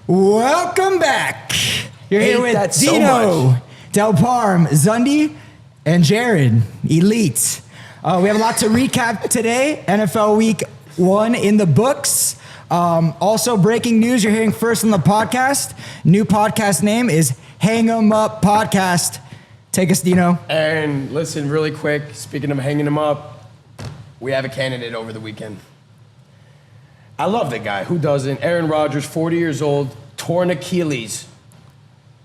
Welcome back. You're here with Dino, Del Parm, Zundi, and Jared, Elite. We have a lot to recap today. NFL Week 1 in the books. Also, breaking news, you're hearing first on the podcast. New podcast name is Hang 'em Up Podcast. Take us, Dino. And listen, really quick, speaking of hanging 'em up, we have a candidate over the weekend. I love the guy. Who doesn't? Aaron Rodgers, 40 years old, torn Achilles.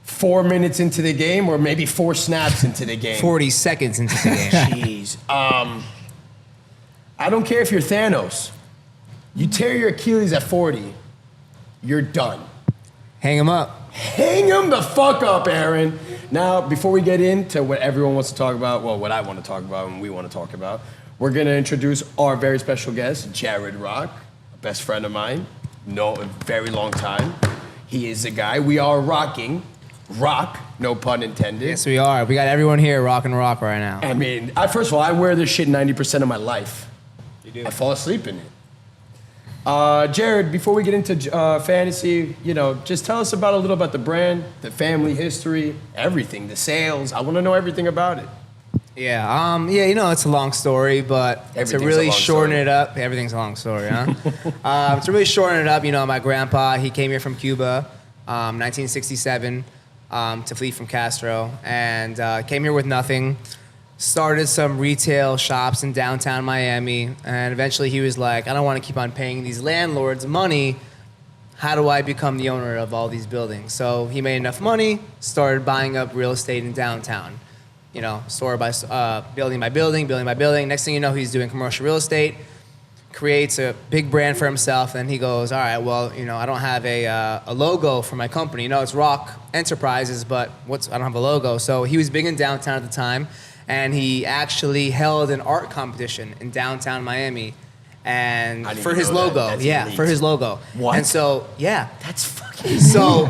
4 minutes into the game, or maybe 4 snaps into the game. 40 seconds into the game. Jeez. I don't care if you're Thanos. You tear your Achilles at 40, you're done. Hang him up. Hang him the fuck up, Aaron. Now, before we get into what everyone wants to talk about, well, what I want to talk about and we want to talk about, we're going to introduce our very special guest, Jared ROK, a best friend of mine, a very long time. He is the guy we are rocking. Rock, no pun intended. Yes, we are. We got everyone here rocking rock right now. I mean, first of all, I wear this shit 90% of my life. You do. I fall asleep in it. Jared, before we get into fantasy, just tell us about a little about the brand, the family history, everything, the sales. I want to know everything about it. Yeah, it's a long story, but to really shorten it up, everything's a long story, huh? To really shorten it up, my grandpa, he came here from Cuba, 1967, to flee from Castro, and came here with nothing. Started some retail shops in downtown Miami, and eventually he was like, I don't want to keep on paying these landlords money. How do I become the owner of all these buildings? So he made enough money, started buying up real estate in downtown. Store by building by building, building by building. Next thing you know, he's doing commercial real estate, creates a big brand for himself, and he goes, all right, well, I don't have a logo for my company. It's ROK Enterprises, but I don't have a logo. So he was big in downtown at the time, and he actually held an art competition in downtown Miami, and for his logo, for his logo. What? And so, yeah, That's fucking so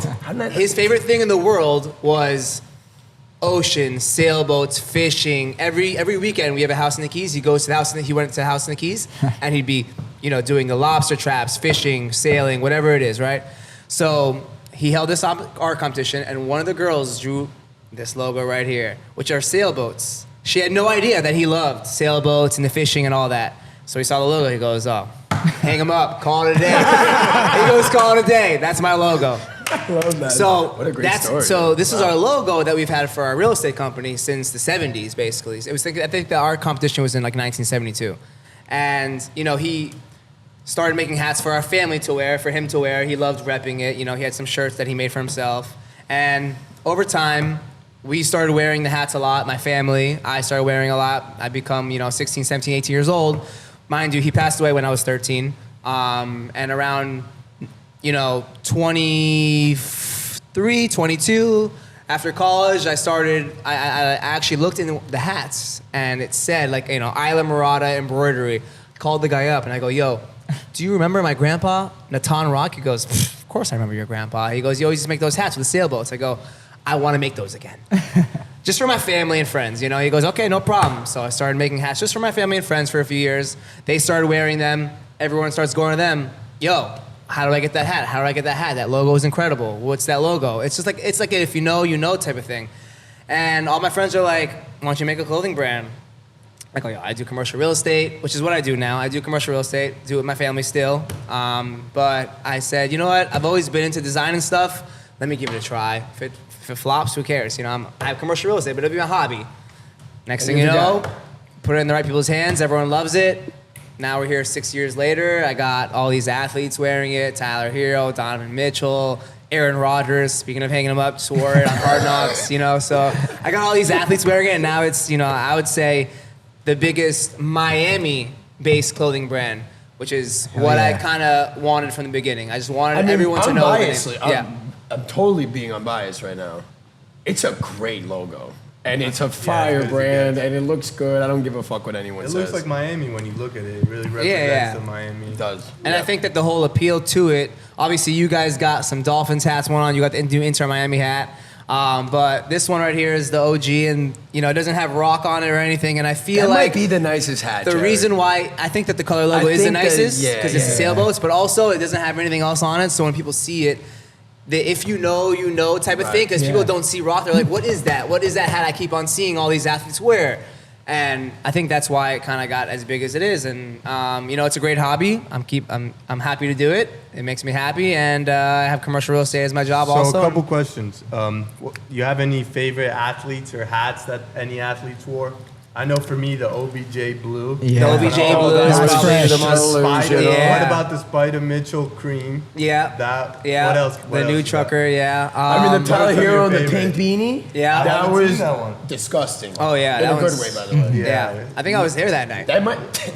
his favorite thing in the world was ocean, sailboats, fishing. Every weekend we have a house in the Keys. He went to the house in the Keys, and he'd be, doing the lobster traps, fishing, sailing, whatever it is, right? So he held this art competition, and one of the girls drew this logo right here, which are sailboats. She had no idea that he loved sailboats and the fishing and all that. So he saw the logo. He goes, oh, hang him up, call it a day. He goes, call it a day. That's my logo. I love that. So what a great story. So this is our logo that we've had for our real estate company since the 70s, basically. I think our competition was in like 1972. And, he started making hats for our family to wear, for him to wear. He loved repping it. He had some shirts that he made for himself. And over time, we started wearing the hats a lot. My family, I started wearing a lot. I become, 16, 17, 18 years old. Mind you, he passed away when I was 13. And around 23, 22, after college, I actually looked into the hats, and it said, Isla Murata embroidery. Called the guy up, and I go, yo, do you remember my grandpa, Natan ROK? He goes, of course I remember your grandpa. He goes, you always used to make those hats with the sailboats. I go, I want to make those again. Just for my family and friends, He goes, okay, no problem. So I started making hats just for my family and friends for a few years. They started wearing them. Everyone starts going to them, yo, how do I get that hat? How do I get that hat? That logo is incredible. What's that logo? It's like if you know type of thing. And all my friends are like, why don't you make a clothing brand? I go, I do commercial real estate, which is what I do now. I do commercial real estate, do it with my family still. But I said, you know what? I've always been into design and stuff. Let me give it a try. If it flops, who cares? I have commercial real estate, but it'll be my hobby. Next thing you know, put it in the right people's hands. Everyone loves it. Now we're here 6 years later. I got all these athletes wearing it. Tyler Hero, Donovan Mitchell, Aaron Rodgers, speaking of hanging him up, swore it on Hard Knocks, So I got all these athletes wearing it, and now it's, I would say the biggest Miami-based clothing brand, which is what I kind of wanted from the beginning. I just wanted everyone to know. I'm totally being unbiased right now. It's a great logo. And it's a fire brand, and it looks good. I don't give a fuck what anyone says. It looks like Miami when you look at it. It really represents the Miami. It does. And I think that the whole appeal to it, obviously you guys got some Dolphins hats going on. You got the new Inter Miami hat. But this one right here is the OG, and it doesn't have ROK on it or anything. And I feel that like might be the nicest hat. The reason why I think that the color logo is the nicest because it's the sailboats, but also it doesn't have anything else on it. So when people see it, the if you know type of thing, because people don't see ROK. They're like, what is that? What is that hat I keep on seeing all these athletes wear? And I think that's why it kind of got as big as it is. And you know, it's a great hobby. I'm happy to do it. It makes me happy, and I have commercial real estate as my job also. So a couple questions. You have any favorite athletes or hats that any athletes wore? I know for me, the OBJ blue. Yeah. The OBJ blue is probably the most. Spider. What about the Spider Mitchell cream? Yeah. What else? The new trucker, yeah. I mean, the Tyler Hero and the pink beanie. Yeah. That was disgusting. Oh, yeah. In a good way, by the way. Yeah. I think I was there that night. That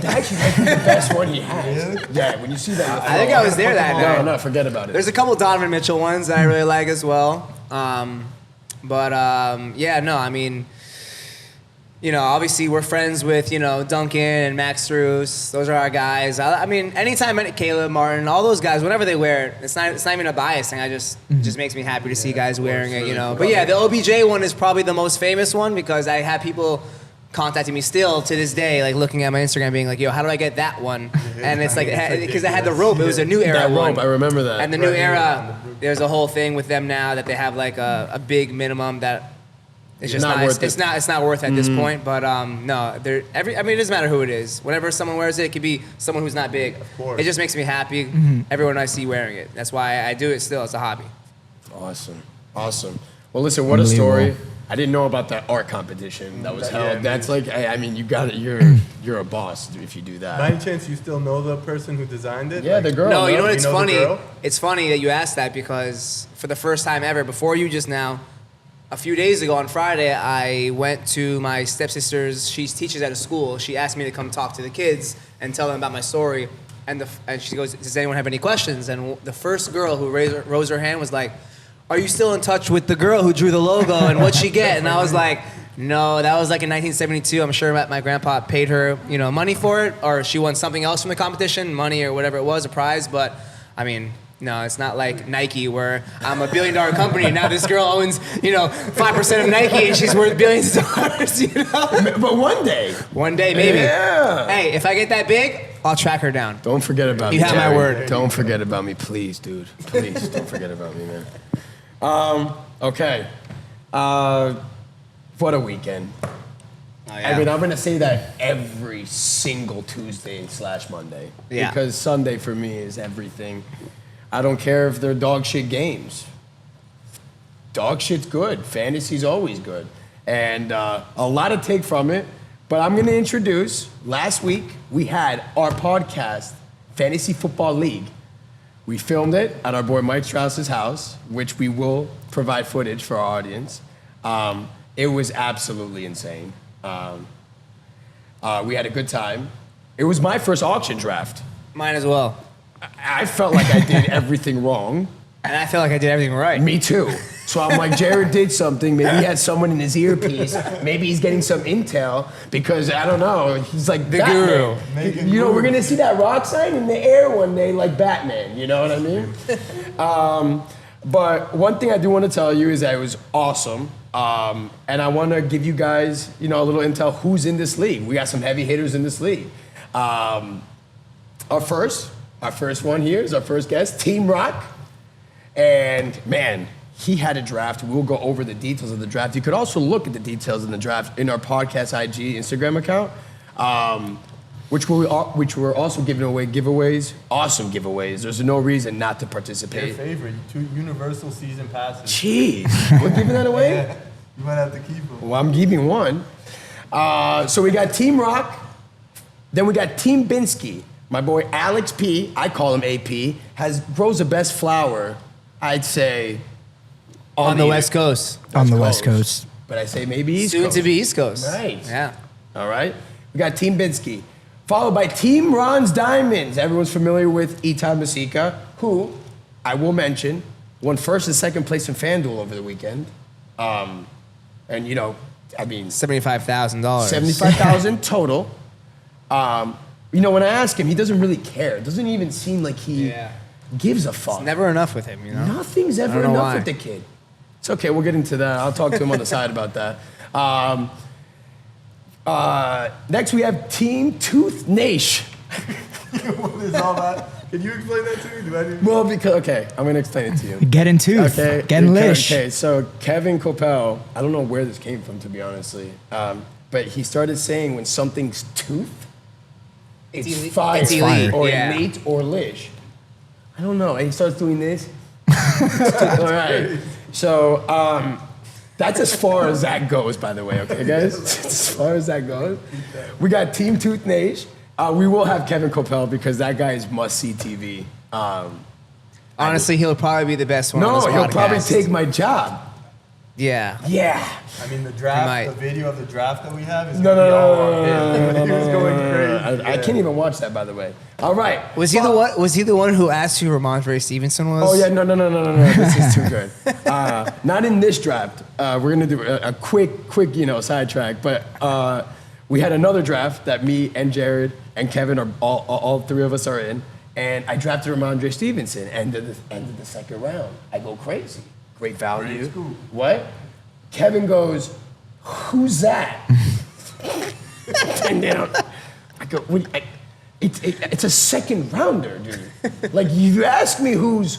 actually might be the best one he has. Yeah, when you see that. I think I was there that night. No, forget about it. There's a couple Donovan Mitchell ones that I really like as well. Yeah, no, I mean, you know, obviously we're friends with, you know, Duncan and Max Strus. Those are our guys. I mean, anytime Caleb, Martin, all those guys, whenever they wear it, it's not even a bias thing. It just makes me happy to see guys wearing it, you know. But yeah, the OBJ one is probably the most famous one because I have people contacting me still to this day, like looking at my Instagram being like, yo, how do I get that one? And it's like, because it had the rope. It was a new era one. I remember that. And the new era, there's a whole thing with them now that they have like a big minimum that it's just not worth it. It's not worth it at this point, but no, I mean, it doesn't matter who it is. Whenever someone wears it, it could be someone who's not big. Of course. It just makes me happy. Everyone I see wearing it. That's why I do it still. It's a hobby. Awesome. Well, listen, what a story. I didn't know about that art competition that was held. Yeah, That's like, I mean, you got it. You're a boss if you do that. By any chance, you still know the person who designed it? Yeah, the girl. No, you know what? It's funny. The girl? It's funny that you asked that because for the first time ever, before you just now, a few days ago on Friday, I went to my stepsister's. She teaches at a school. She asked me to come talk to the kids and tell them about my story. And she goes, does anyone have any questions? And the first girl who rose her hand was like, are you still in touch with the girl who drew the logo and what'd she get? And I was like, no, that was like in 1972. I'm sure my grandpa paid her, you know, money for it, or she won something else from the competition, money or whatever it was, a prize. But I mean, no, it's not like Nike where I'm a $1 billion company and now this girl owns, you know, 5% of Nike and she's worth billions of dollars, you know? But one day, maybe. Yeah. Hey, if I get that big, I'll track her down. Don't forget about me. You have my Jerry. word. Don't forget about me, please, dude. Please, don't forget about me, man. Okay. What a weekend. Oh, yeah. I mean, I'm going to say that every single Tuesday / Monday. Yeah. Because Sunday for me is everything. I don't care if they're dog shit games. Dog shit's good. Fantasy's always good. And a lot to take from it. But I'm going to introduce, last week, we had our podcast, Fantasy Football League. We filmed it at our boy Mike Strauss's house, which we will provide footage for our audience. It was absolutely insane. We had a good time. It was my first auction draft. Mine as well. I felt like I did everything wrong. And I feel like I did everything right. Me too. So I'm like, Jared did something. Maybe he had someone in his earpiece. Maybe he's getting some intel because, I don't know, he's like the Batman. guru. You know, we're going to see that ROK sign in the air one day like Batman. You know what I mean? But one thing I do want to tell you is that it was awesome. And I want to give you guys, you know, a little intel who's in this league. We got some heavy hitters in this league. Our first one here is our first guest, Team ROK. And man, he had a draft. We'll go over the details of the draft. You could also look at the details in the draft in our podcast IG Instagram account, which we're also giving away giveaways, awesome giveaways. There's no reason not to participate. Your favorite, 2 universal season passes. Jeez, we're giving that away? Yeah, you might have to keep them. Well, I'm keeping one. So we got Team ROK, then we got Team Binsky. My boy Alex P, I call him AP, grows the best flower, I'd say, on the West Coast. On the West Coast. But I say maybe East Soon Coast. to be East Coast. Right. Yeah. All right. We got Team Binsky, followed by Team Ron's Diamonds. Everyone's familiar with Itai Masika, who, I will mention, won first and second place in FanDuel over the weekend. And, you know, I mean... $75,000. $75,000 total. You know, when I ask him, he doesn't really care. It doesn't even seem like he gives a fuck. It's never enough with him, you know? Nothing's ever enough with the kid. It's okay, we'll get into that. I'll talk to him on the side about that. Next, we have Team Tooth Nash. What is all that? Can you explain that to me? Do I need Well, because okay, I'm gonna explain it to you. Getting tooth. Okay, Getting lish. Okay, so Kevin Coppell, I don't know where this came from, to be honestly, but he started saying when something's tooth, it's elite. fire, It's elite, or yeah. elite, or lish. I don't know. And he starts doing this. All right. So that's as far as that goes, by the way. Okay, guys. As far as that goes, we got Team Tooth Nation. We will have Kevin Coppell because that guy is must-see TV. Honestly, he'll probably be the best one on No, this he'll podcast. probably take my job. Yeah. Yeah. I mean, the Might. draft, the video of the draft that we have is No, gonna no, be no, all no, on no, him. no, He was going crazy. I can't even watch that, by the way. All right. Was he the one? Was he the one who asked who Ramondre Stevenson was? Oh yeah, no. This is too good. Not in this draft. We're gonna do a quick, sidetrack. But we had another draft that me and Jared and Kevin are all three of us are in, and I drafted Ramondre Stevenson. End of the second round, I go crazy. Great value. What? Kevin goes, "Who's that?" And then I go, it's a second rounder, dude. Like, you ask me who's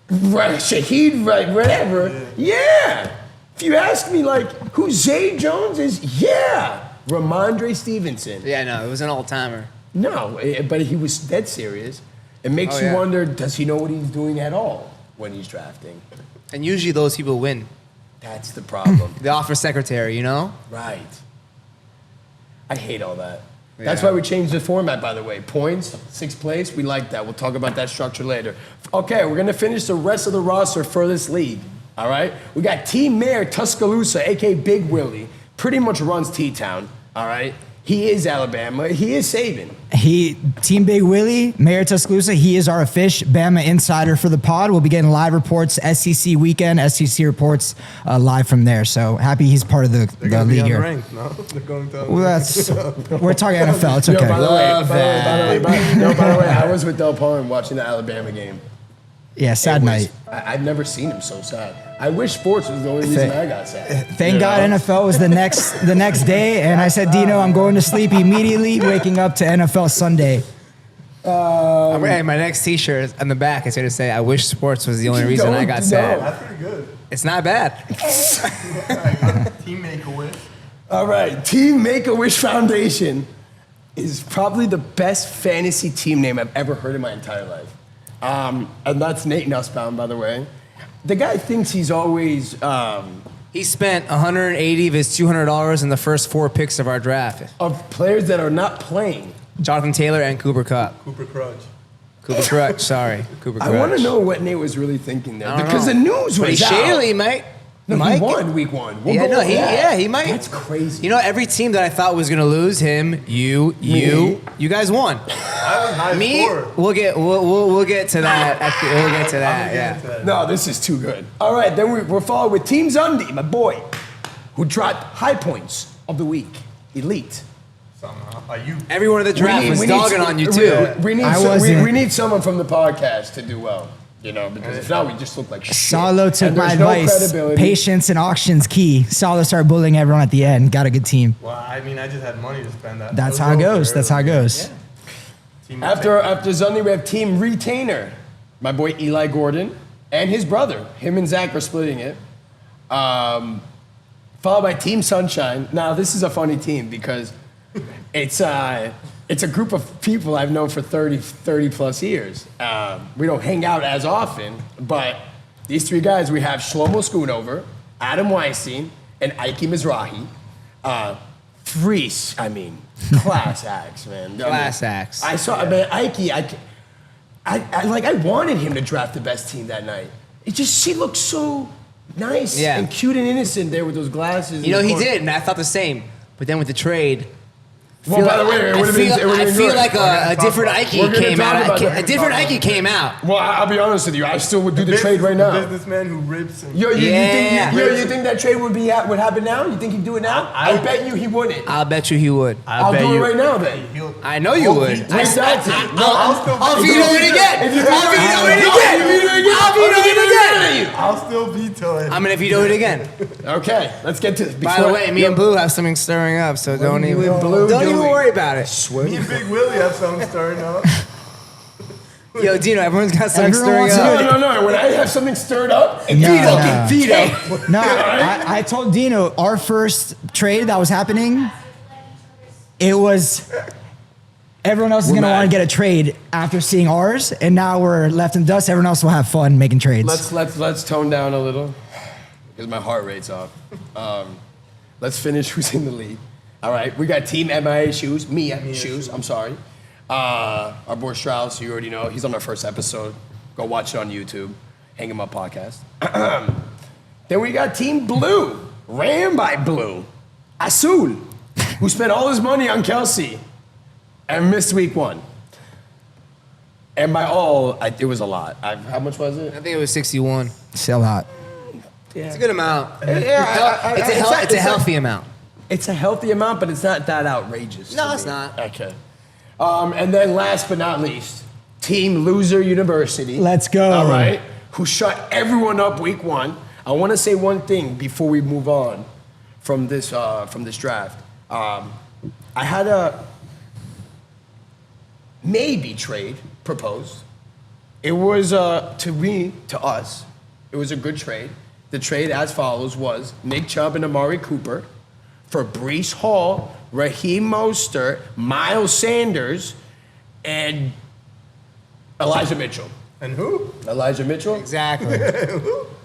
Shaheed, whatever, yeah. If you ask me, like, who Zay Jones is, yeah. Ramondre Stevenson. Yeah, no, it was an all-timer. No, but he was dead serious. It makes you wonder, does he know what he's doing at all when he's drafting? And usually those people win. That's the problem. The offer secretary, you know? Right. I hate all that. That's Yeah. why we changed the format, by the way. Points, sixth place, we like that. We'll talk about that structure later. Okay, we're gonna finish the rest of the roster for this league, all right? We got Team Mayor Tuscaloosa, AKA Big Willie, pretty much runs T-Town, all right? He is Alabama, he is Saban. Team Big Willie, Mayor Tuscaloosa, he is our official Bama insider for the pod. We'll be getting live reports, SEC weekend, SEC reports live from there. So happy he's part of the league here. Ranked, no? They're going to Well, we're talking NFL. It's okay. Yo, by the way, I was with Del Palm watching the Alabama game. Yeah, sad night. I've never seen him so sad. I wish sports was the only reason I got sad. Thank God NFL was the next day, and I said, Dino, I'm going to sleep immediately, waking up to NFL Sunday. Hey, my next T-shirt on the back is going to say, "I wish sports was the only reason I got sad." That's pretty good. It's not bad. Team Make-A-Wish. All right, Team Make-A-Wish Foundation is probably the best fantasy team name I've ever heard in my entire life. And that's Nate Nussbaum, by the way. The guy thinks he's always... He spent $180 of his $200 in the first 4 picks of our draft. of players that are not playing. Jonathan Taylor and Cooper Kupp. Cooper Crutch. Cooper Crutch, sorry. Cooper Crutch. I want to know what Nate was really thinking there. I don't Because know. the news But was he out. shadily, mate. No, Mike? he won week one. We'll Yeah, go no, over that. he might. That's crazy. You know, every team that I thought was gonna lose him, you guys won. I was high Me, score. we'll get to that. We'll get to that. Yeah. No, this is too good. All right, then we're followed with Team Zundy, my boy, who dropped high points of the week. Elite. Somehow. Are you? Everyone in the draft was dogging on you too. We need someone from the podcast to do well. You know, because if not, we just look like shit. Salo took And my there's no advice. credibility. Patience and auction's key. Salo started bullying everyone at the end. Got a good team. Well, I mean, I just had money to spend that. That's It was how it over goes. That's how it early. goes. Team After Zundy, we have Team Retainer. My boy Eli Gordon and his brother. Him and Zach are splitting it. Followed by Team Sunshine. Now, this is a funny team because it's a group of people I've known for 30 plus years. We don't hang out as often, but these 3 guys, we have Shlomo Schoonover, Adam Weinstein, and IFYKY Mizrahi. Class acts, man. Class acts. I saw, IFYKY, I wanted him to draft the best team that night. She looked so nice and cute and innocent there with those glasses. You know, he did, and I thought the same. But then with the trade, Well, by the way, it would've been I feel good. like a different We're IFYKY gonna came talk out. about that. A different IFYKY came out. Well, I'll be honest with you. I still would do the trade right now. The businessman who rips and You Yeah. think that trade would happen now? You think he'd do it now? I bet you he wouldn't. I'll bet you he would. I'll do it right now then. he'll. I know you would. Take that team. I'll veto it again. I'll veto it again. I'll veto it again. I'll still veto it. I'm gonna veto it again. Okay, let's get to. By the way, me and Blue have something stirring up, so don't even Blue don't even doing? worry about it. Me and Big Willie have something starting up. Yo, Dino, everyone's got something Everyone stirring wants to up. No. When I have something stirred up, No. Veto. No, I told Dino our first trade that was happening. It was everyone else is We're going to want mad. to get a trade after seeing ours, and now we're left in dust. Everyone else will have fun making trades. let's tone down a little because my heart rate's off. Let's finish who's in the league. All right, we got Team MIA Shoes. Mia Shoes. I'm sorry. Our boy Strauss, you already know. He's on our first episode. Go watch it on YouTube. Hang him up podcast. Then we got Team Blue. Ran by Blue. Azul, who spent all his money on Kelsey and missed week 1. And by all, it was a lot. How much was it? I think it was 61. Sell out. It's a good amount. Yeah, It's a healthy amount. It's a healthy amount, but it's not that outrageous. No, to it's me. not. Okay. And then last but not least, Team Loser University. Let's go. All right. Who shut everyone up week 1. I want to say one thing before we move on from this draft. I had a maybe trade proposed. It was to us, it was a good trade. The trade as follows was Nick Chubb and Amari Cooper for Breece Hall, Raheem Mostert, Miles Sanders, and Elijah Mitchell. And who? Elijah Mitchell? Exactly.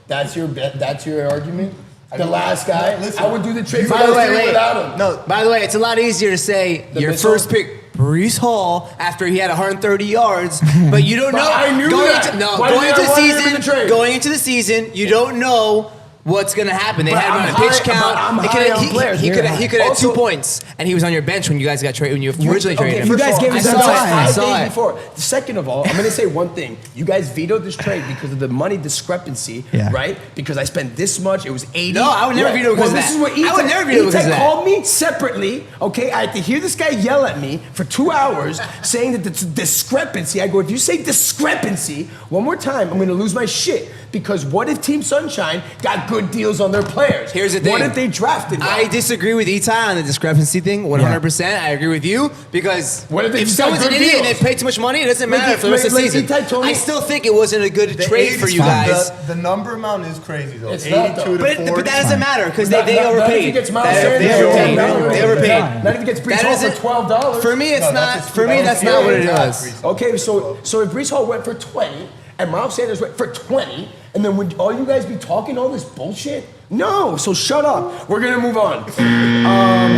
That's your argument? The last guy? Listen, I would do the trade for By the those way, three wait. without him. No, By the way, it's a lot easier to say The your missile? first pick, Breece Hall, after he had 130 yards, but you don't But know. I knew going that. Into, no, Why going did into I the want him in the season, trade? going into the season, you don't know what's gonna happen. They But had him I'm on a pitch high- but I'm count. high on players. He could have had Also- 2 points, and he was on your bench when you guys got traded. When you originally traded him. you guys gave I us saw some it. time. I Five saw days it. before. Second of all, I'm going to say one thing. You guys vetoed this trade because of the money discrepancy, Yeah. right? Because I spent this much. It was 80. No, I would never veto because of this that. is what I would never veto because of that. called me separately, okay? I had to hear this guy yell at me for 2 hours saying that it's discrepancy. I go, if you say discrepancy one more time, I'm going to lose my shit. Because what if Team Sunshine got good deals on their players? Here's the thing. What if they drafted well? I disagree with Itai on the discrepancy thing, 100%. I agree with you because What if they if just got someone's an good idiot and deals? they pay too much money, it doesn't matter Like- for the rest of the like season. Itai told me- I still think it wasn't a good the trade for you 80 guys. The number amount is crazy though. It's not, 82 though. to But 40. that doesn't matter because Not- they not- not if overpaid. he gets Miles They Sanders overpaid. for They $10. overpaid. Not if he gets Breece That Hall isn't- for $12. For me, it's No, not. that's just For me, too that's low. not what it Yeah, was. Okay, so if Breece Hall went for 20 and Miles Sanders went for 20, and then would all you guys be talking all this bullshit? No, so shut up. We're gonna move on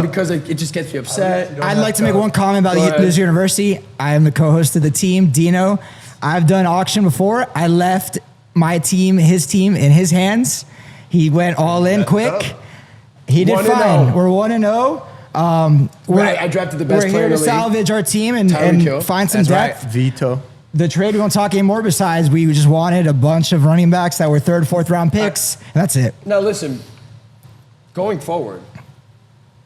because it just gets me upset. I'd like to make one comment about Go ahead. this university. I am the co-host of the team, Dino. I've done auction before. I left my team, his team, in his hands. He went all in quick. He did 1-0. fine. We're 1-0. I drafted the best We're player here in to the league. salvage our team Tyreek and Hill. find some That's right. depth. Veto. The trade we won't talk anymore. Besides, we just wanted a bunch of running backs that were third, fourth round picks, and that's it. Now listen, going forward,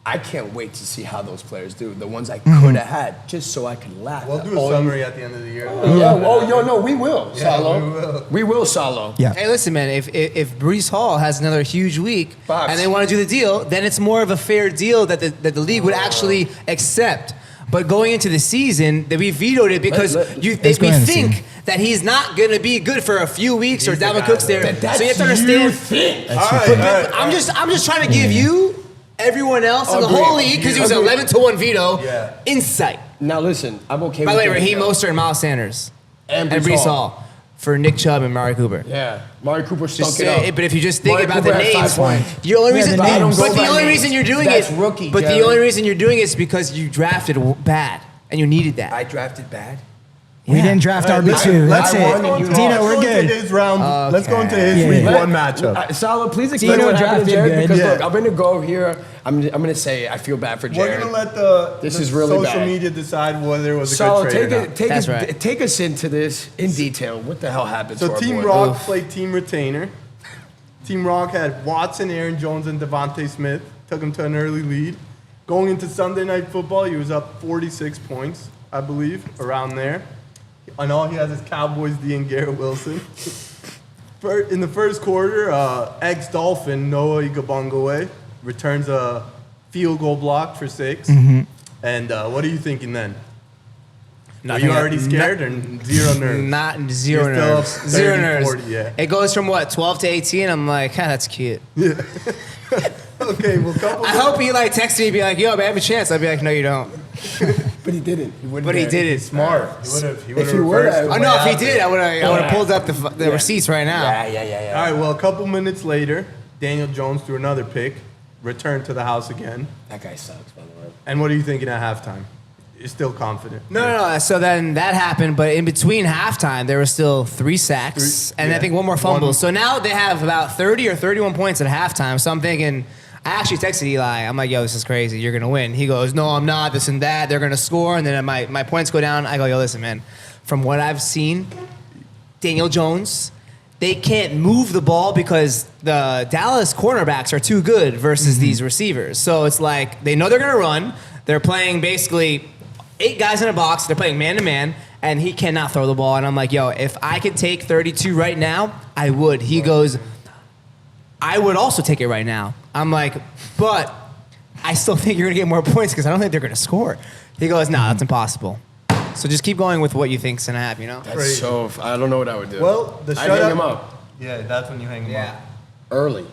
I can't wait to see how those players do. The ones I could have had, just so I can laugh. We'll do All a you- summary at the end of the year. Yeah. Oh, no, we will, Yeah, Salo. we will. We will, Salo. Yeah. Hey, listen, man. If Breece Hall has another huge week Fox. and they want to do the deal, then it's more of a fair deal that the league would actually accept. But going into the season, that we vetoed it because Let's we go into the think season. that he's not going to be good for a few weeks or He's the Dalvin guy, Cook's there. though. That's So you have to you understand. think. All right, all right. I'm just trying to give you, everyone else in the Agreed. whole league, because he was Agreed. 11-1 veto, Yeah. insight. Now listen, I'm okay By the with way, doing Raheem that. Mostert and Miles Sanders And and Breece Breece Hall for Nick Chubb and Mari Cooper. Yeah, Mari Cooper stunk Just it say, up. but if you just think Mari about Cooper the had 5 names, points. the only Yeah, reason, the names. but the Go by only names. reason you're doing That's it, rookie, but the Jared. only reason you're doing it is because you drafted bad and you needed that. I drafted bad. We Yeah. didn't draft All right, RB2. That's I it. won and you Dino, lost. we're Let's go good. into his round. Let's go into his Yeah, week yeah. one matchup. Salo, please explain Dino what happened to drafted Jared good. because Yeah. look, I'm gonna go here. I'm gonna say I feel bad for We're Jared. gonna let the This the is really social bad. media decide whether it was a Salo, good trade or not. That's right. take us into this in detail. What the hell happened to So our Team boy? Rock played Team Retainer. Team Rock had Watson, Aaron Jones, and Devontae Smith. Took him to an early lead. Going into Sunday Night Football, he was up 46 points, I believe, around there. And all he has is Cowboys D and Garrett Wilson. In the first quarter, ex-Dolphin Noah Igabongwe returns a field goal block for 6. And what are you thinking then? Are you already scared or zero nerves? Not zero You're still nerves. 30, Zero nerves. 40, yeah. It goes from what, 12 to 18? I'm like, that's cute. Okay, well, I hope he like texted me and be like, yo, man, I have a chance. I'd be like, no, you don't. But he didn't. He wouldn't But he have. did it. Smart. He would have would've- Oh no, if he did, I would have pulled up the receipts right now. Yeah. All right, well, a couple minutes later, Daniel Jones threw another pick, returned to the house again. That guy sucks, by the way. And what are you thinking at halftime? You're still confident? No. So then that happened, but in between halftime, there were still 3 sacks and I think one more fumble. So now they have about 30 or 31 points at halftime. So I'm thinking, I actually texted Eli. I'm like, yo, this is crazy. You're going to win. He goes, no, I'm not, this and that. They're going to score. And then my points go down. I go, yo, listen, man. From what I've seen, Daniel Jones, they can't move the ball because the Dallas cornerbacks are too good versus these receivers. So it's like they know they're going to run. They're playing basically 8 guys in a box. They're playing man-to-man. And he cannot throw the ball. And I'm like, yo, if I could take 32 right now, I would. He goes, I would also take it right now. I'm like, but I still think you're going to get more points because I don't think they're going to score. He goes, nah, that's impossible. So just keep going with what you think's going to happen, you know? That's so. I don't know what I would do. Well, the I'd hang shutout- him up Yeah, that's when you hang him up. early.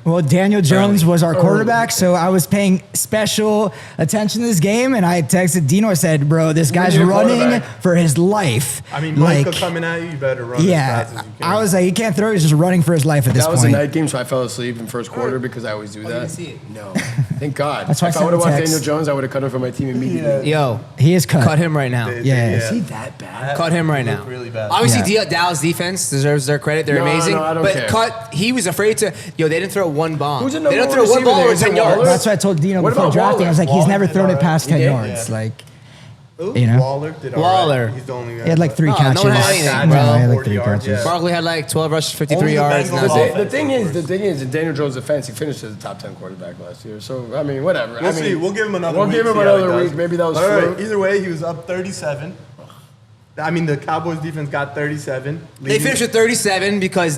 Well, Daniel Jones was our quarterback, so I was paying special attention to this game, and I texted Dino. I said, "Bro, this guy's your running quarterback. for his life." I mean, Michael coming at you, you better run as fast as you can. I was like, he can't throw. He's just running for his life at this That was a point. night game, so I fell asleep in first quarter because I always do that. didn't see it? No, thank God. That's why I if I sent would have the watched text. Daniel Jones, I would have cut him from my team immediately. Yo, He is cut. cut him right now. Yeah. Is he that bad? Cut him right He now. looked really bad. Obviously, Yeah. Dallas defense deserves their credit. They're No, amazing. no, I don't but care. he was afraid to. Yo, they didn't throw one bomb. Who's the They number don't throw one one ball receiver over there? Is it 10 yards. Waller? That's what I told Dino What before about drafting. Waller? I was like, he's Waller never did thrown it all past right. 10 He did? yards. Yeah. Like, Who? you know? Waller did all Waller. right. He's the only guy. he had like 3 No, catches. no one had anything, No, bro. he had like 40 3 yards, catches. yeah. Barkley had like 12 rushes, 53 Only the yards. Bengals and that's it. offense. The thing is, in Daniel Jones' defense, he finished as a top 10 quarterback last year. So I mean, whatever. We'll see. We'll give him another We'll week. give him see how he another does. week. Maybe that was All right. fluke. Either way, he was up 37. I mean, the Cowboys defense got 37. They finished with 37 because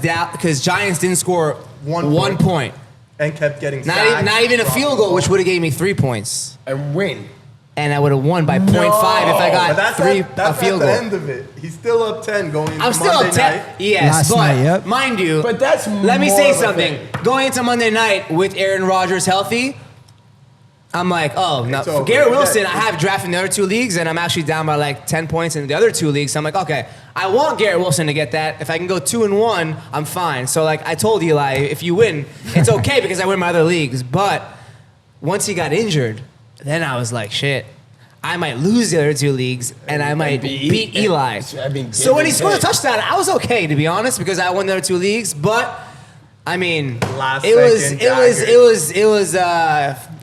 Giants didn't score one point. and kept getting sacked. Not even a field goal, which would have gave me 3 points. And win. And I would have won by 0.5 if I But got that's a that's field at the goal. end of it. He's still up 10 going into I'm still Monday up 10. night. Yes, Last but night, yep. mind you, But that's let me more say of a something. thing. Going into Monday night with Aaron Rodgers healthy, I'm like, oh, no. It's For over. Garrett Wilson, Yeah. I have drafted in the other 2 leagues, and I'm actually down by like 10 points in the other 2 leagues. So I'm like, okay, I want Garrett Wilson to get that. If I can go 2-1, I'm fine. So like I told Eli, if you win, it's okay because I win my other leagues. But once he got injured, then I was like, shit. I might lose the other 2 leagues, and I might beat Eli. I mean, So when he give scored a and take. touchdown, I was okay, to be honest, because I won the other 2 leagues. But I mean, Last it was, second it was, dagger. it was, it was.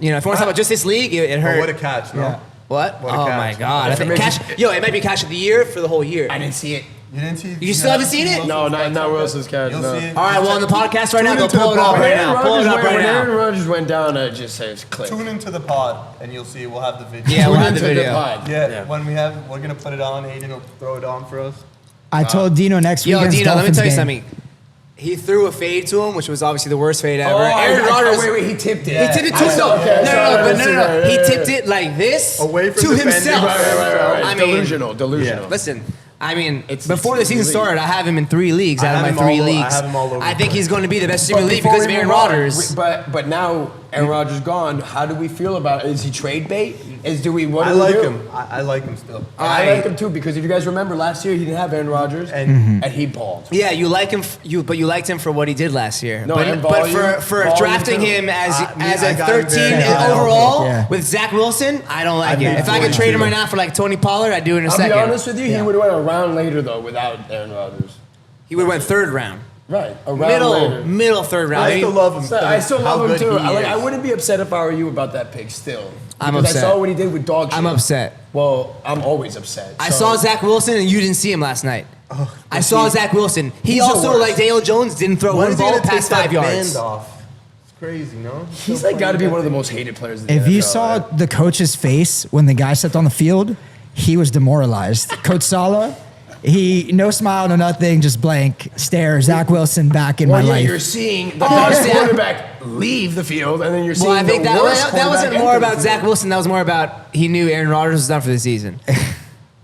You know, if you want to talk about just this league, it But hurt. what a catch, no? Yeah. What? What a Oh catch. my god! I think Information- catch. Yo, it might be catch of the year for the whole year. I didn't see it. You didn't see? You still haven't seen it? No, not Wilson's catch. You'll No. see it. All right, well on the podcast right now, Tune go into pull the it up pod. right When now. Aaron Pull it Rodgers up went- right when Aaron now. Rodgers went down, I just say it's click. Tune into the pod, and you'll see. We'll have the video. Yeah, we'll Tune have the into video. pod. Yeah, when we're gonna put it on. Aiden will throw it on for us. I told Dino next Yo, weekend's Dino, let me Dolphins tell you game. something. He threw a fade to him, which was obviously the worst fade ever. Oh, Aaron Rodgers. wait, he tipped it. He tipped it I to saw- himself. okay, No. He right, tipped it like this Away from to defending. himself. Right. I mean, Delusional. listen, I mean, It's before the season elite. started, I have him in 3 leagues I out of have my him 3 all- I leagues. have him all over I the think place. he's going to be the best receiver in the league before because of we Aaron move on, Rodgers. But now Aaron Rodgers gone. How do we feel about it? Is he trade bait? What I do we like do? him. I like him still. I like him too because if you guys remember last year he didn't have Aaron Rodgers And- and he balled. Yeah, you like him, but you liked him for what he did last year. No, and but volume- for volume drafting too. him as I a got him 13 very high. overall Yeah. with Zach Wilson, I don't like I it. mean, If I could trade him 42. right now for like Tony Pollard, I'd do it in a I'll second. be honest with you, he would have went a round later though without Aaron Rodgers. He would have went 3rd round, Right, a round later. middle 3rd round. I still love him. I still How love him good too. he is. I wouldn't be upset if I were you about that pick still. I'm Because upset. I saw what he did with dog shit. I'm upset. Well, I'm always upset. I so- saw Zach Wilson and you didn't see him last night. I saw Zach Wilson. He He's the also, worst. like Daniel Jones, didn't throw When one is he ball gonna take past 5 that yards. band off? It's crazy, no? He's like got to be one of the most hated players in the If NFL. you saw the coach's face when the guy stepped on the field, he was demoralized. Coach Saleh, he no smile, no nothing, just blank stare. Zach Wilson back in Well, my yeah, life. you're seeing the Oh, best yeah. quarterback leave the field, and then you're seeing Well, I think the that worst wasn't quarterback more enter the about Zach field. Wilson. That was more about he knew Aaron Rodgers was done for the season.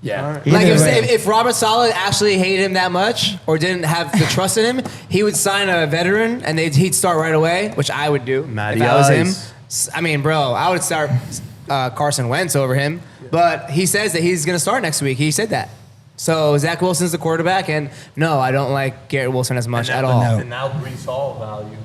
Yeah. right. Like Either way. if Robert Saleh actually hated him that much or didn't have the trust in him, he would sign a veteran and he'd start right away, which I would do Matty if I was him. Ice. I mean, bro, I would start Carson Wentz over him. But he says that he's going to start next week. He said that. So Zach Wilson's the quarterback, and no, I don't like Garrett Wilson as much at all. No. And now Brees Hall value.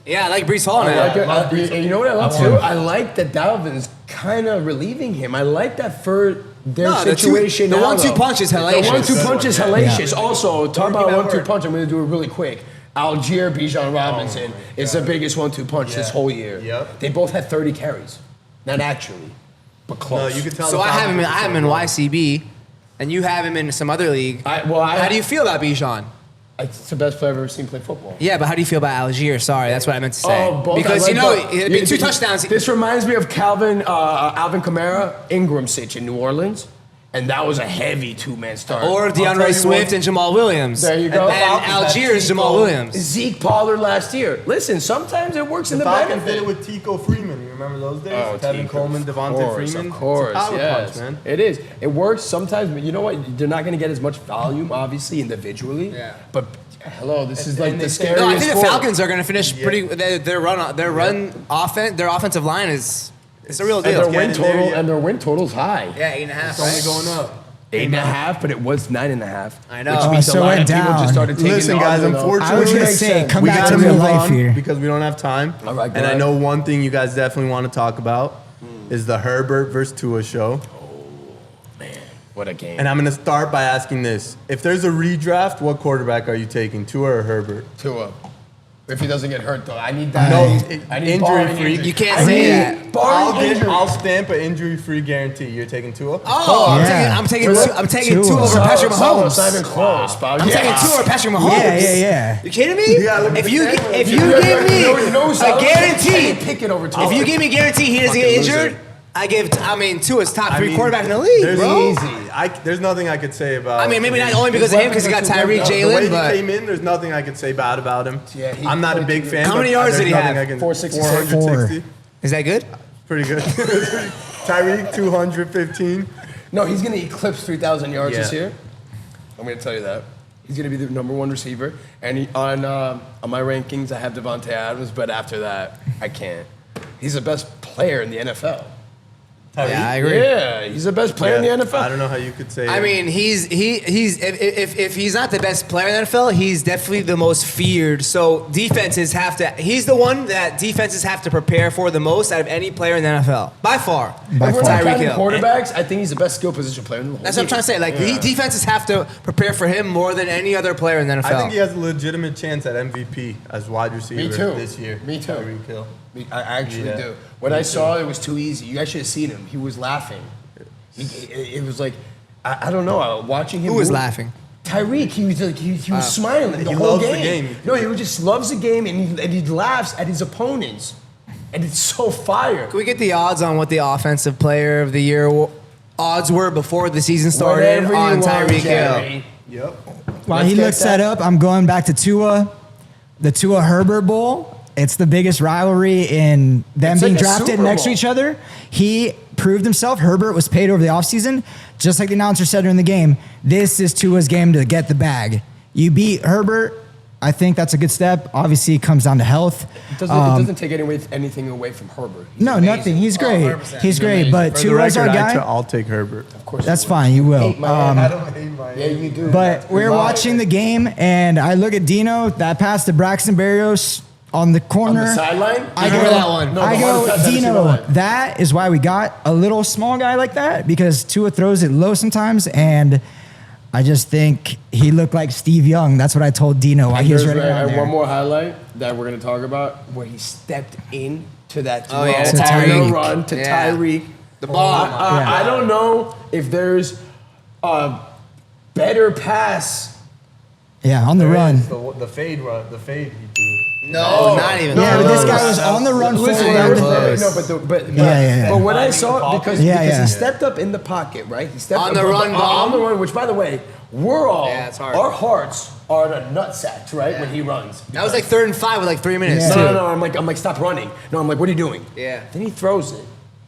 Yeah, I like Brees Hall now. You know what I love too? I like that Dalvin's kind of relieving him. I like that for their No, the situation. the now, 1-2 though. punch is The hellacious. 1-2 punch is hellacious. Also, talk about Network. 1-2 punch. I'm going to do it really quick. Algier, Bijan Robinson is the biggest 1-2 punch this whole year. Yep. They both had 30 carries. Not actually, but No, close. you could tell. So the I have him in Falcons YCB, and you have him in some other league. How do you feel about Bijan? It's the best player I've ever seen play football. Yeah, but how do you feel about Algier? Sorry, that's what I meant to say. Both. Because I you like know, both. it'd be 2 touchdowns. This reminds me of Alvin Kamara, Ingram sitch in New Orleans, and that was a heavy two-man start. Or tell DeAndre you Swift what- and Jamal Williams. There you go. And Falcons had Algier is Jamal Tico. Williams. Zeke Pollard last year. Listen, sometimes it works in The the Falcons benefit. did it with Tico Freeman. You remember those days? Tevin Tico, Coleman, Devontae Freeman. Of course, It's a power yes. punch, man. It is. It works sometimes, but you know what? They're not going to get as much volume, obviously, individually. Yeah. But hello, this is And like they the say- scariest. No, I think the sport. Falcons are going to finish pretty. Their offensive line is it's a real And deal. their win getting there total yet. and their win total's high. Yeah, 8.5. It's only going up. 8.5, but it was 9.5. I know. Which Oh, means so a lot it of people down. just started taking Listen, the guys, under, though. unfortunately, I was gonna Makes say, sense. come we back gotta to real move life on here. because we don't have time. All right, go and I ahead. know one thing you guys definitely want to talk about is the Herbert versus Tua show. What a game. And I'm going to start by asking this: if there's a redraft, what quarterback are you taking, Tua or Herbert? Tua. If he doesn't get hurt, though, I need that. No, I need injury barring free. injury. You can't I say need that. barring injury. I'll stamp an injury-free guarantee. You're taking Tua? Oh, Yeah. I'm taking Tua. two over So- Patrick Mahomes. It's not even close, Bob. I'm taking two over Patrick Mahomes. Yeah. You kidding me? Yeah, look at if the you camera. if you give me a guarantee, Pickett over if you give me a guarantee he doesn't get injured, Tua's top 3 quarterback in the league, there's bro. easy. There's nothing I could say about. I mean, maybe not only because of him, because he got Tyreek, the way Jalen, he but came in, there's nothing I could say bad about him. Yeah, he I'm not a played big good. fan. How many but yards did he there's nothing have? I can- 466. 460. is that good? Pretty good. Tyreek 215. No, he's going to eclipse 3,000 yards this Yeah. year. I'm going to tell you that. He's going to be the number 1 receiver. And on my rankings, I have Devontae Adams, but after that, I can't. He's the best player in the NFL. Yeah, I agree. Yeah, he's the best player in the NFL. I don't know how you could say. I mean, he's if he's not the best player in the NFL, he's definitely the most feared. So defenses have to. He's the one that defenses have to prepare for the most out of any player in the NFL by far. By If we're far. not Tyreek counting Hill. quarterbacks, I think he's the best skill position player in the whole That's what I'm trying to say. Like defenses have to prepare for him more than any other player in the NFL. I think he has a legitimate chance at MVP as wide receiver Me too. this year. Me too. Tyreek Hill. I actually Yeah. do. When I saw it was too easy. You guys should have seen him. He was laughing. It was like, I don't know. Watching him. Who was move- laughing? Tyreek. He was like, he was smiling the He whole loves the game. game. No, he just loves the game and he laughs at his opponents, and it's so fire. Can we get the odds on what the offensive player of the year odds were before the season started Whatever you on want, Tyreek Hill? Jerry. Yep. While Let's he get looks that. that up, I'm going back to Tua, the Tua Herbert Bowl. It's the biggest rivalry in them It's being like a drafted Super next to Bowl. each other. He proved himself. Herbert was paid over the offseason. Just like the announcer said during the game, this is Tua's game to get the bag. You beat Herbert, I think that's a good step. Obviously, it comes down to health. It doesn't take anything away from Herbert. He's No, amazing. nothing. He's great. 100%. He's great. But For the Tua's our record, guy. I'll take Herbert. Of course. That's you fine. You will. Hate Miami. I don't hate my. Yeah, you do. But we're Lie. watching the game, and I look at Dino, that pass to Braxton Berrios on the corner. On the sideline. I Remember go, that one? No, I the go, hardest pass I've ever seen in my Dino, life. that is why we got a little small guy like that, because Tua throws it low sometimes, and I just think he looked like Steve Young. That's what I told Dino while he was running around there. One more highlight that we're going to talk about, where he stepped in to that throw Oh, yeah, to on Tyreek. the run to Yeah. Tyreek. The ball. I don't know if there's a better pass. Yeah, on the run. The fade run. The fade he threw. No, not even. Yeah, but this close. guy was on the run Listen, forward. but what I saw because Yeah. he stepped up in the pocket, right? He stepped On up the run on the bomb? run. Which, by the way, we're all Yeah, it's hard. our hearts are the nutsacks, right? When he runs. That was like 3rd and 5 with like 3 minutes. Yeah. too. No, I'm like, stop running. No, I'm like, what are you doing? Yeah. Then he throws it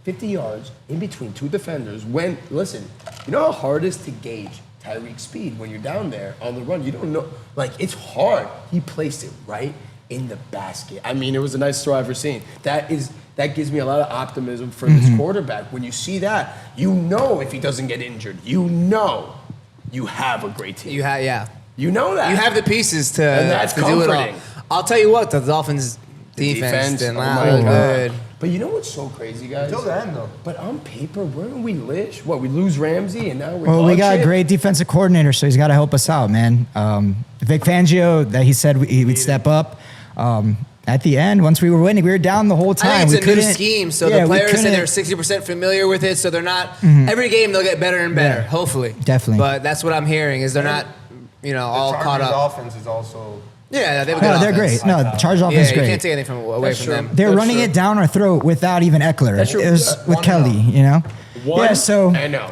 50 yards in between two defenders. When, listen, you know how hard it is to gauge Tyreek's speed when you're down there on the run? You don't know. Like, it's hard. He placed it right in the basket. I mean, it was the nicest throw I've ever seen. That gives me a lot of optimism for this quarterback. When you see that, you know if he doesn't get injured, you know you have a great team. You have, You know that. You have the pieces to, And that's to do it all. comforting. I'll tell you what, the Dolphins' defense did oh not my look God. good. But you know what's so crazy, guys? Until the end, though. But on paper, weren't we lish? What, we lose Ramsey and now we're Well, we dog got a shit? great defensive coordinator, so he's got to help us out, man. Vic Fangio, that he said he would step up. At the end, once we were winning, we were down the whole time. I think we it's a new couldn't- scheme, so yeah, the we players said they're couldn't- 60% familiar with it, so they're not. Every game they'll get better and better, Yeah. hopefully. Definitely. But that's what I'm hearing is they're not, all the caught Chargers up. offense is also. Yeah, they have a good No, they're offense. great. No, the Chargers offense Yeah, is you great. can't take anything away That's from true. them. They're That's running true. it down our throat without even Eckler. That's true. It was Yeah, with 1-0. Kelly, you know? One Yeah, so and no.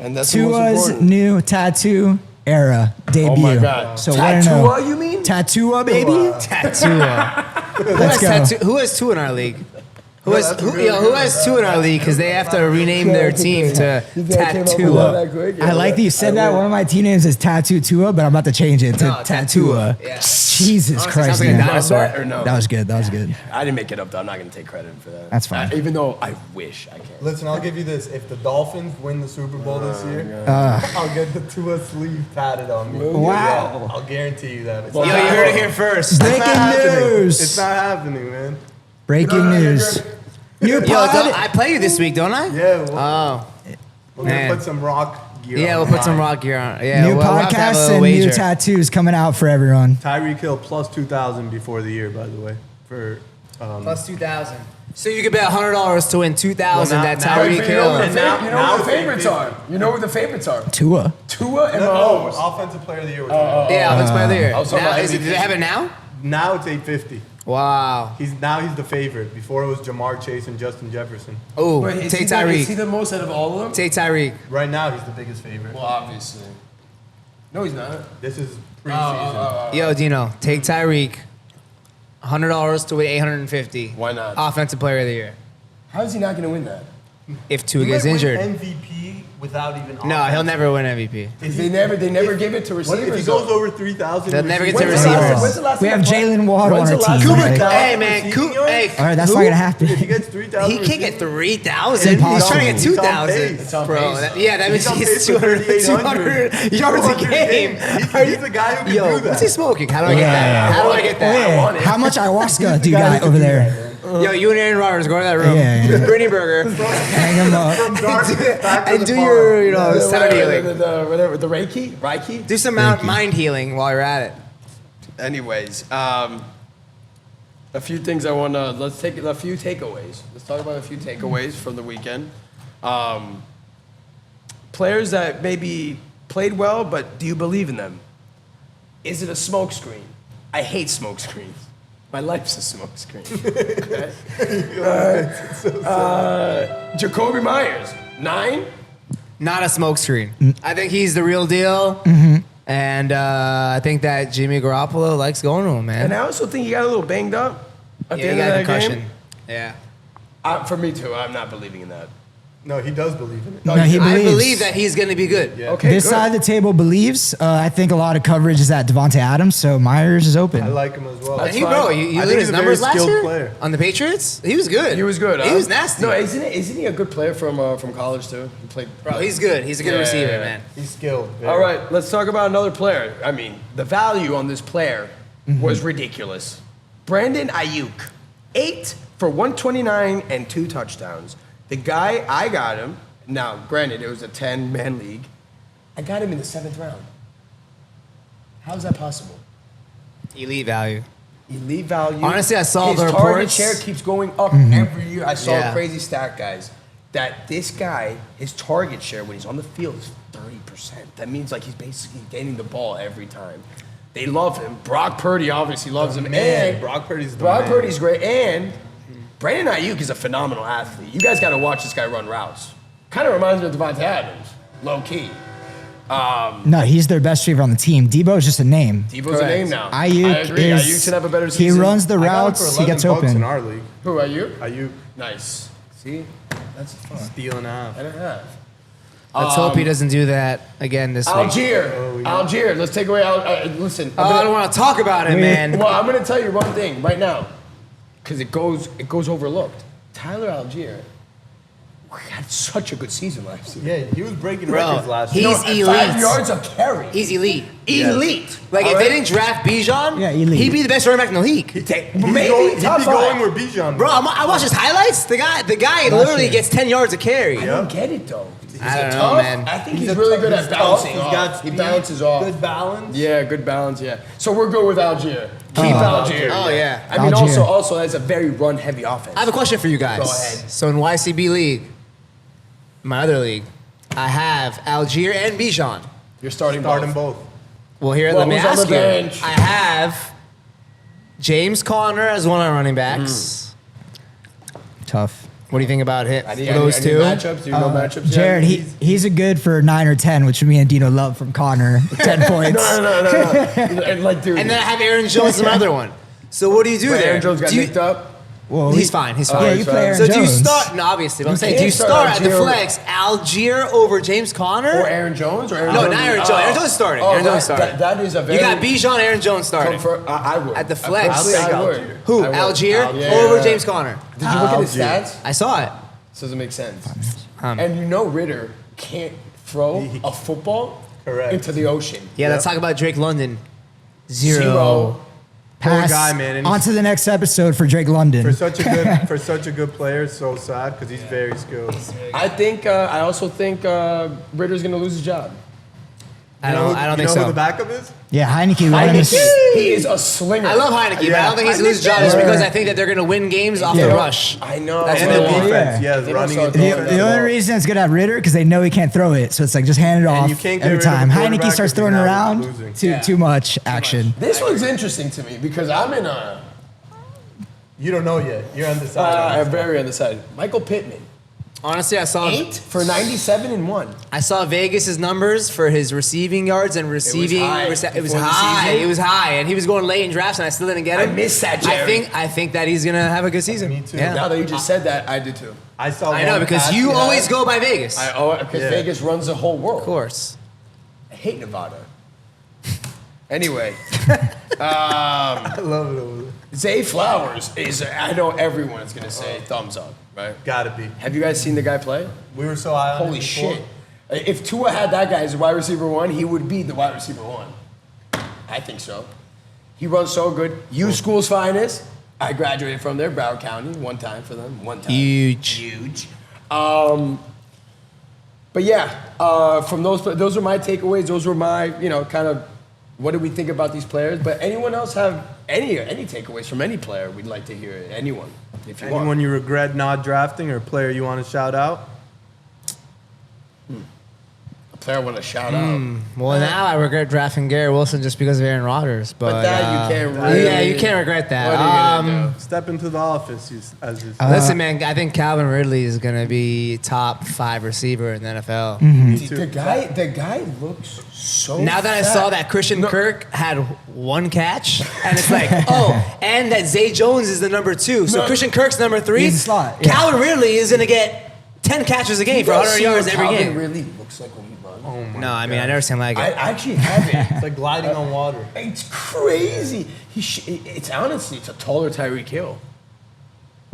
And that's the most Tua's important. new tattoo era debut. Oh my God. So Tattoo, 1-0. you mean? Tattoo, baby? Tattoo. Let's go. Who has two in our league? Who No, has that's a who, really yo, who good has one, two bro. in our league because they have to rename their team to Tattoo. I like that you said that. One of my team names is Tattoo Tua, but I'm about to change it to No, Tatua. Tatua. Yeah. Jesus Honestly, Christ, sounds like a man. dinosaur. Or no? That was good. That was good. I didn't make it up, though. I'm not going to take credit for that. That's fine. Even though I wish I can. Listen, I'll give you this. If the Dolphins win the Super Bowl this year, Uh. I'll get the Tua sleeve tatted on me. Wow. I'll guarantee you that. It's Well, Yo, not you heard it happening. here first. It's not Breaking happening. news. It's not happening, man. Breaking news. New Yo, pod. I play you this week, don't I? Yeah, Oh, we're gonna man. put some rock gear yeah, on. we'll put some rock gear on. Yeah, New we'll have to have podcasts a and wager. new tattoos coming out for everyone. Tyreek Hill plus 2,000 before the year, by the way. For Plus 2,000. So you could bet $100 to win 2,000 Well, at now- Tyreek You know Hill. who the Now- you know now who the it's favorites 50. are. You know who the favorites are. Tua. Tua and no, Mahomes. offensive player of the year. We're talking about. Yeah, offensive player of the year. I was talking Now, about do MVP. they have it now? Now it's 850. Wow. He's the favorite. Before it was Jamar Chase and Justin Jefferson. Oh, Wait, is take he the- Is he Tyreek. the most out of all of them? Take Tyreek. Right now, he's the biggest favorite. Well, obviously. No, he's not. This is preseason. Yo, Dino, take Tyreek. $100 to win 850. Why not? Offensive player of the year. How is he not going to win that? If Tua He gets might win injured. MVP without even. No, he'll offense. never win MVP. They never give it to What receivers. if he goes over 3,000? They'll never get to When's the last- receivers. when's the last We time have they played- Jalen Waddle when's on the our last team. time Like, they Hey, played- man. Receiving yards? Hey, all right, that's who? not gonna happen. If he gets 3,000, He can't get 3,000. It's He's trying to get impossible. He's on 2,000. pace. It's on Bro, pace, that, though. yeah, that means He's on he's pace for 200 yards a game. He's the guy who can Yo, do that. what's he smoking? How do I get Yeah. that? How do I get that? want it. How much ayahuasca do you Guy got who can over do there? that, man. Yo, you and Aaron Rodgers go to that room. Yeah, yeah. Brittany Burger. Hang him up. From darkness back to And the do farm. your, sound healing. The Reiki? Reiki? Do some mind healing while you're at it. Anyways, a few things I want to, let's take a few takeaways. Let's talk about a few takeaways from the weekend. Players that maybe played well, but do you believe in them? Is it a smokescreen? I hate smokescreens. My life's a smokescreen. Okay? Jacoby Myers, 9? Not a smokescreen. I think he's the real deal. And I think that Jimmy Garoppolo likes going to him, man. And I also think he got a little banged up at the Yeah, end he of got a that concussion. game. Yeah. For me too, I'm not believing in that. No, he does believe in it. No, he I believes. believe that he's going to be good. Yeah. Okay, This good. side of the table believes. I think a lot of coverage is at Devontae Adams, so Myers is open. I like him as well. And That's he, fine. bro, you I look think at his he's a very numbers last skilled year player. on the Patriots. He was good. He was good. He huh? was nasty. No, isn't he a good player from college too? He played. Bro, he's good. He's a good Yeah, receiver, yeah, yeah. man. He's skilled. All right, let's talk about another player. I mean, the value on this player was ridiculous. Brandon Ayuk, 8 for 129 and 2 touchdowns. The guy, I got him. Now, granted, it was a 10-man league. I got him in the 7th round. How is that possible? Elite value. Elite value. Honestly, I saw his the target reports. share keeps going up every year. I saw Yeah. a crazy stat, guys, that this guy, his target share when he's on the field is 30%. That means like he's basically getting the ball every time. They love him. Brock Purdy obviously loves him. Man, And Brock Purdy's the Brock man. Purdy's great. And Brandon Ayuk is a phenomenal athlete. You guys got to watch this guy run routes. Kind of reminds me of Devontae Adams, low key. No, he's their best receiver on the team. Debo's just a name. Debo's a name now. Ayuk I agree. is. Ayuk should have a better He season. runs the I got him for routes. He gets 11 bucks in open. our league. Who are you? Ayuk. Nice. See? That's fun. Steal and a half. And a half. Let's hope he doesn't do that again this week. Algier. Let's take away listen. I don't want to talk about it, man. Well, I'm going to tell you one thing right now, because it goes overlooked. Tyler Algier had such a good season last year. Yeah, he was breaking records last year. He's elite. 5 yards of carry. He's elite. Elite. Like, if they didn't draft Bijan, elite. he'd be the best running back in the league. He'd He'd be going where Bijan. Bro, I watched his highlights. The guy literally gets 10 yards of carry. I don't get it, though. I don't know, man. I think he's really good at bouncing off. He bounces off. Good balance. Yeah, good balance, yeah. So we're good with Algier. Keep Algier. Oh, yeah. I mean, Algier. also that's a very run-heavy offense. I have a question for you guys. Go ahead. So in YCB League, my other league, I have Algier and Bijan. You're starting both. Well, here, Well, let me who's on ask the you. bench? I have James Conner as one of our running backs. Tough. What do you think about him? I need Those two? matchups. Do you know matchups? yet? Jared, he's a good for 9 or 10, which me and Dino love from Connor. 10 points. No. And like, dude. And then I have Aaron Jones, another one. So what do you do But there? Aaron Jones got Do you- nicked up. Well, He's fine. He's fine. Yeah, you play Aaron So do you Jones. start? No, obviously. But I'm saying, do can't you start start at the Algier. flex Algier over James Conner? Or Aaron Jones? Or Aaron No, Jones? not Aaron Jones. Aaron Jones is starting. Aaron Jones is starting. That is a very... You got Bijan, Aaron Jones starting. I would. At the flex. I would. Who? I would. Algier Yeah. over James Conner. Did you look at his stats? I saw it. This doesn't make sense. And you know Ritter can't throw a football into the ocean. Yeah, let's talk about Drake London. Zero. Pass guy, man, and on to the next episode for Drake London. For such a good player, it's so sad because he's very skilled. I also think Ritter's gonna lose his job. I don't think You know so. who the backup is? Yeah, Heineke ran his. He is a slinger. I love Heineke, but I don't think he's lose his job just because I think that they're going to win games off the rush. I know. That's And what the I want. defense, Yeah. yeah, running also- it. The only reason it's good at Ritter because they know he can't throw it, so it's like just hand it off you can't get every rid of time. the Heineke quarterback starts if throwing it he's around, losing. too much action. This one's interesting to me because I'm in You don't know yet. You're undecided. very undecided. Michael Pittman, Honestly, I saw 8 for 97 and 1. I saw Vegas's numbers for his receiving yards and receiving. high It was before the high. season. It was high, and he was going late in drafts, and I still didn't get him. I missed that, Jerry. I think that he's gonna have a good season. Me too. Yeah. Now that you just said that, I do too. I saw. I know one because pass you he always had. go by Vegas. Because Vegas runs the whole world. Of course. I hate Nevada. Anyway, I love it over there. Zay Flowers is. I know everyone's gonna say thumbs up, right? Gotta be. Have you guys seen the guy play? We were so high on him Holy before. shit! If Tua had that guy as a wide receiver 1, he would be the wide receiver 1. I think so. He runs so good. U School's finest. I graduated from there, Broward County, one time for them. One time. Huge. But yeah, from those are my takeaways. Those were my, kind of what do we think about these players. But anyone else have any takeaways from any player? We'd like to hear it. Anyone, if you Anyone want. you regret not drafting or a player you want to shout out? A player I want to shout out. Well, now I regret drafting Garrett Wilson just because of Aaron Rodgers. But that you can't really- Yeah, you can't regret that. What are you gonna do? Step into the office, as you Listen, man, I think Calvin Ridley is going to be top 5 receiver in the NFL. Me too. The guy looks so. Now that I fat. saw that Christian Kirk had 1 catch, and it's like, and that Zay Jones is the number 2. So No. Christian Kirk's number 3. He's a slot, yeah. Calvin Ridley is going to get 10 catches a game for 100 yards every Calvin game. really looks like when he runs. No, I mean, I never seen him like I it. actually have it. It's like gliding on water. It's crazy. It's honestly, it's a taller Tyreek Hill.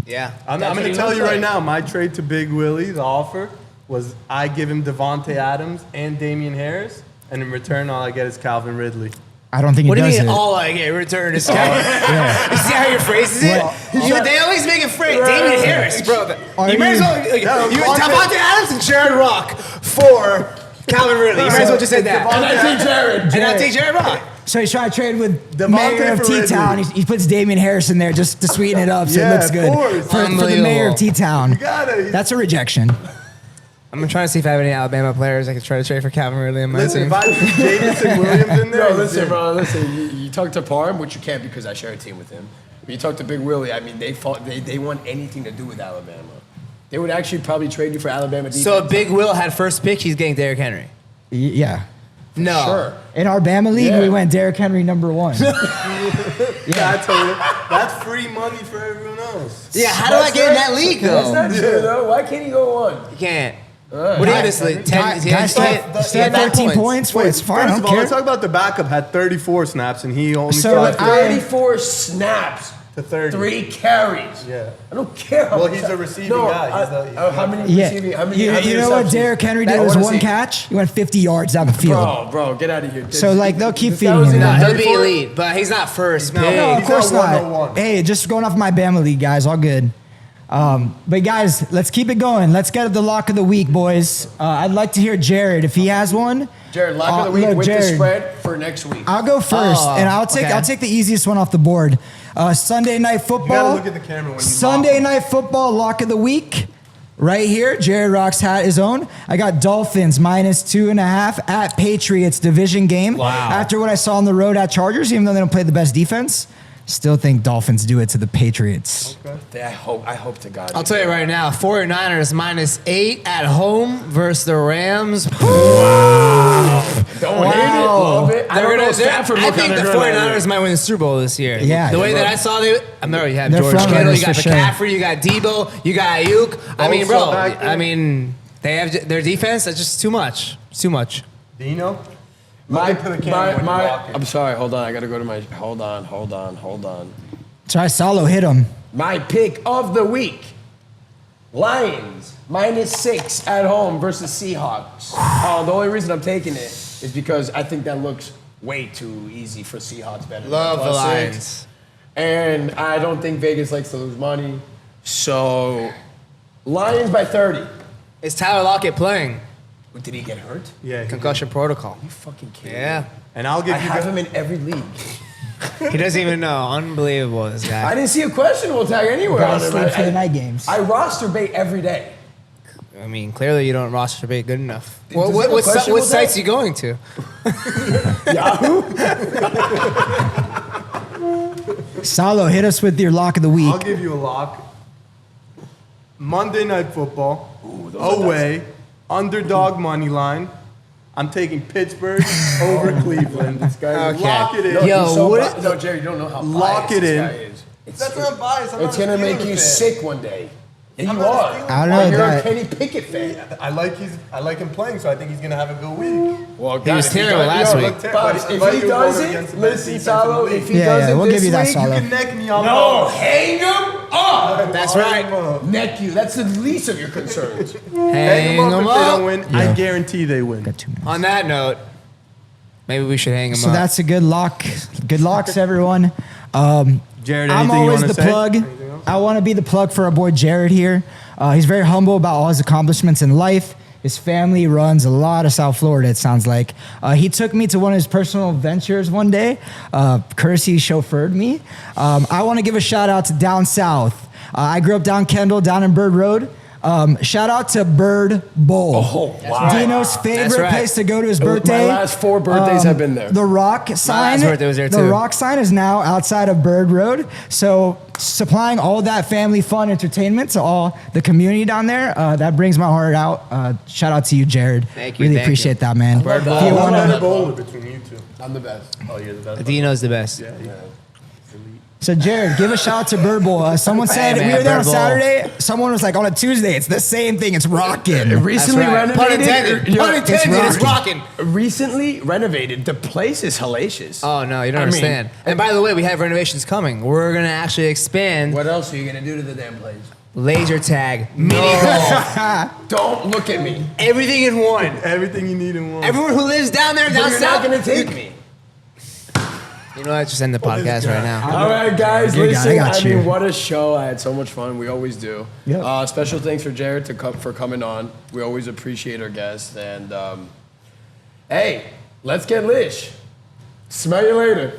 Yeah. I'm That's what going to he tell looks you right like. now, my trade to Big Willie, the offer, was I give him Devontae Adams and Damian Harris, and in return, all I get is Calvin Ridley. I don't think he What do does you mean, it. all I get returned is Calvin? You see how your phrases it? They always make it phrase. Damian Harris, bro. You might as well. Devontae Adams and Jared Rock for Calvin Ridley. You might as well just say that. And I think Jared. And I'll take Jared Rock. So he's trying to trade with the Devontae mayor of for T-Town. Ridley. He puts Damian Harris in there just to sweeten it up so Yeah, it looks of good. course. For the mayor of T-Town. gotta- That's a rejection. I'm gonna try to see if I have any Alabama players I could try to trade for Calvin Ridley in my Listen, team. if I put Jamison Williams in there, No, listen, bro. Listen, you talk to Parham, which you can't because I share a team with him. But you talk to Big Willie. I mean, they want anything to do with Alabama. They would actually probably trade you for Alabama defense. So if Big Will had first pick, he's getting Derrick Henry. Yeah. No. Sure. In our Bama league, Yeah. we went Derrick Henry number 1. Yeah, I told you. That's free money for everyone else. Yeah, how do I get in that league That's though? not true though. Why can't he go on? You can't. What do you this league? 10, Guys, still 13 points. Wait, it's fine. I First don't of all, care. let's talk about the backup. Had 34 snaps and he only So, got 34 snaps. to 30. 3 carries. Yeah. I don't care. Well, he's a receiving guy. How many Yeah. receiving? How many? You know what receptions? Derrick Henry I did was wanna one see. catch. He went 50 yards down the field. Bro, get out of here. So, like, they'll keep This guy feeding was him in that. He'll be 34? elite, but he's not first pick. No, of He's course not not. 101. Hey, just going off my Bama league, guys. All good. But guys, let's keep it going. Let's get the lock of the week, boys. I'd like to hear Jared if he has one. Jared, lock of the week look, with Jared, the spread for next week. I'll go first, Oh, and I'll okay. take the easiest one off the board. Sunday night You football. gotta look at the camera when you Sunday mock. night football lock of the week. Right here, Jared Rock's hat his own. I got Dolphins -2.5 at Patriots division game. Wow. After what I saw on the road at Chargers, even though they don't play the best defense, still think Dolphins do it to the Patriots. I hope to God. I'll tell you right now, 49ers -8 at home versus the Rams. Don't hate it, love it. I don't know. Stafford I look think kinda the good right 49ers here. might win the Super Bowl this year. Yeah. The way that I saw it, I remember you have They're George front Kittle, you runners got for sure. McCaffrey, you got Debo, you got Ayuk. I mean, bro, back there. I mean, they have their defense. That's just too much. It's too much. Dino? Look into the camera when you walk in. I'm sorry. Hold on. I gotta go to my. Hold on. Try solo hit him. My pick of the week: Lions -6 at home versus Seahawks. The only reason I'm taking it is because I think that looks way too easy for Seahawks betting. Love the +6. Lions. And I don't think Vegas likes to lose money. So, Lions by 30. Is Tyler Lockett playing? Did he get hurt? Yeah. Concussion protocol. You fucking kidding Yeah. me? And I'll give I you have guys. him in every league. He doesn't even know. Unbelievable, this I guy. didn't see a questionable tag anywhere on Guys him. sleep for the night games. I roster bait every day. I mean, clearly you don't roster bait good enough. Does he have a What questionable sites tag? you going to? Yahoo? Salo, hit us with your lock of the week. I'll give you a lock. Monday Night Football. Away. Underdog money line. I'm taking Pittsburgh over Cleveland. This guy. Okay. Lock it in. Yo, He's so what- no, Jerry, you don't know how Lock biased it this in. guy is. That's not biased. I'm It's not a gonna make Steelers you fan. sick one day. And I'm you not a are. Steelers I don't know You're that. a Kenny Pickett fan. I like him playing, so I think he's gonna have a good week. Well, He was terrible last week. Pops, if he doesn't, listen, Salo, if he Yeah, doesn't we'll this give you that, week, Salo. You can neck me off. no, hang him up. That's right. Neck you. That's the least of your concerns. Hang Hang them him up if they don't up. win. Yeah. I guarantee they win. Got 2 minutes. On that note, maybe we should hang him So up. that's a good lock. Good locks, everyone. Jared, I'm anything you always wanna the say? plug. Anything else? I want to be the plug for our boy Jared here. He's very humble about all his accomplishments in life. His family runs a lot of South Florida, it sounds like. He took me to one of his personal ventures one day. Courtesy chauffeured me. I want to give a shout out to Down South. I grew up down Kendall, down in Bird Road. Shout out to Bird Bowl. Oh, wow. Dino's favorite right. place to go to his birthday. My last 4 birthdays have been there. The ROK sign. last birthday was there The too. ROK sign is now outside of Bird Road. So supplying all that family fun entertainment to all the community down there, that brings my heart out. Shout out to you, Jared. Thank you, Really thank appreciate that, man. Bird Bowl. If you I'm wanna- better bowler between you two. I'm the best. Oh, you're the best. Dino's the best. Yeah. So Jared, give a shout out to Bird Bowl. Someone said Hey, man, we were there on Bird Bowl. Saturday. Someone was like, on a Tuesday, it's the same thing. It's rocking. Recently That's right. Pun renovated. intended. Pun intended. It's rocking. Recently renovated. The place is hellacious. Oh, no, you don't I mean, understand. And by the way, we have renovations coming. We're going to actually expand What else are you gonna do to the damn place? laser tag, mini golf, Don't look at me. everything in one. Everything you need in one. Everyone who lives down there, down But you're not south. gonna take me. You know what? Just end the podcast right now. All right, guys, You got it, listen. I got you. mean, what a show! I had so much fun. We always do. Yep. Special thanks for Jared for coming on. We always appreciate our guests. And hey, let's get lish. Smell you later.